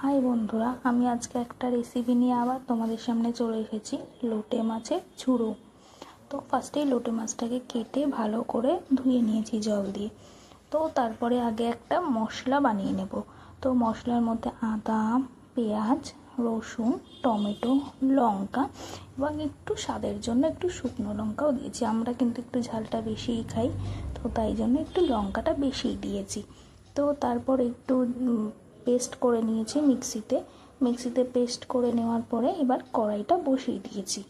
High বন্ধুরা, আমি আজকে একটা রেসিপি নিয়ে আবার তোমাদের সামনে চলে এসেছি। লোটে মাছের ঝুড়ো। তো ফার্স্টেই লোটে মাছটাকে কেটে ভালো করে ধুয়ে নিয়েছি জল দিয়ে। তো তারপরে আগে একটা মশলা বানিয়ে নেব। তো মশলার মধ্যে আদা, পেঁয়াজ, রসুন, টমেটো, লঙ্কা এবং একটু স্বাদের জন্য একটু শুকনো লঙ্কাও দিয়েছি। আমরা কিন্তু একটু ঝালটা বেশিই খাই, তো তাই জন্য একটু লঙ্কাটা বেশিই দিয়েছি। তো তারপর একটু পেস্ট করে নিয়েছি মিক্সিতে পেস্ট করে নেওয়ার পরে এবার কড়াইটা বসিয়ে দিয়েছি।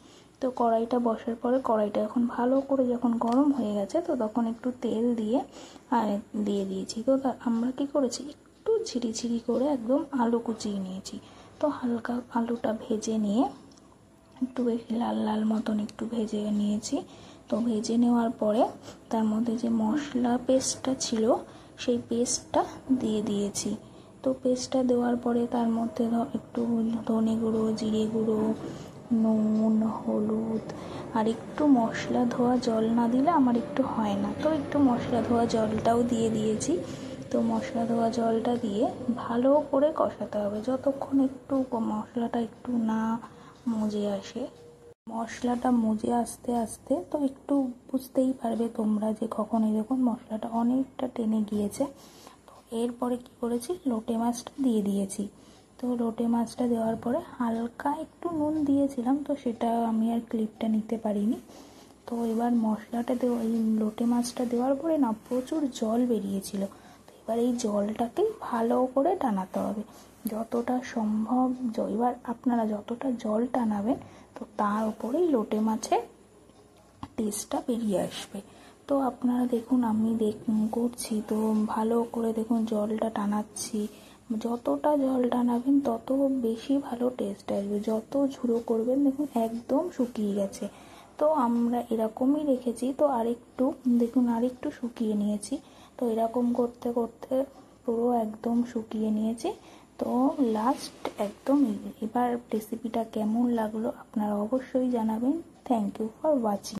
তো কড়াইটা বসার পরে কড়াইটা এখন ভালো করে যখন গরম হয়ে গেছে, তো তখন একটু তেল দিয়ে দিয়ে দিয়েছি। তো আমরা কি করেছি, একটু ঝিরিঝিরি করে একদম আলু কুচিয়ে নিয়েছি। তো হালকা আলুটা ভেজে নিয়ে একটু বেশি লাল লাল মতন একটু ভেজে নিয়েছি। তো ভেজে নেওয়ার পরে তার মধ্যে যে মশলা পেস্টটা ছিল সেই পেস্টটা দিয়ে দিয়েছি। তো পেস্টটা দেওয়ার পরে তার মধ্যে একটু ধনে গুঁড়ো, জিরে গুঁড়ো, নুন, হলুদ আর একটু মশলা ধোয়া জল না দিলে আমার একটু হয় না, তো একটু মশলা ধোয়া জলটাও দিয়ে দিয়েছি। তো মশলা ধোয়া জলটা দিয়ে ভালো করে কষাতে হবে যতক্ষণ একটু মশলাটা একটু না মজে আসে। মশলাটা মজে আস্তে আস্তে তো একটু বুঝতেই পারবে তোমরা যে কখন এরকম মশলাটা অনেকটা টেনে গিয়েছে। তো এরপরে কি করেছি, লোটে মাছটা দিয়ে দিয়েছি। তো লোটে মাছটা দেওয়ার পরে হালকা একটু নুন দিয়েছিলাম, তো সেটা আমি আর ক্লিপটা নিতে পারিনি। তো এবার মশলাটা এই লোটে মাছটা দেওয়ার পরে না প্রচুর জল বেরিয়েছিল। তো এবার এই জলটাকে ভালো করে টানাতে হবে যতটা সম্ভব। এবার আপনারা যতটা জল টানাবেন তো তার উপরেই লোটে মাছের টেস্টটা বেরিয়ে আসবে। তো আপনারা দেখুন, আমি করছি, তো ভালো করে দেখুন জলটা টানাচ্ছি। যতটা জল টানাবেন তত বেশি ভালো টেস্ট আসবে। যত ঝুড়ো করবেন দেখুন একদম শুকিয়ে গেছে। তো আমরা এরকমই রেখেছি। তো আরেকটু দেখুন আরেকটু শুকিয়ে নিয়েছি। তো এরকম করতে করতে পুরো একদম শুকিয়ে নিয়েছি। তো লাস্ট একদম এবার রেসিপিটা কেমন লাগলো আপনারা অবশ্যই জানাবেন। Thank you for watching.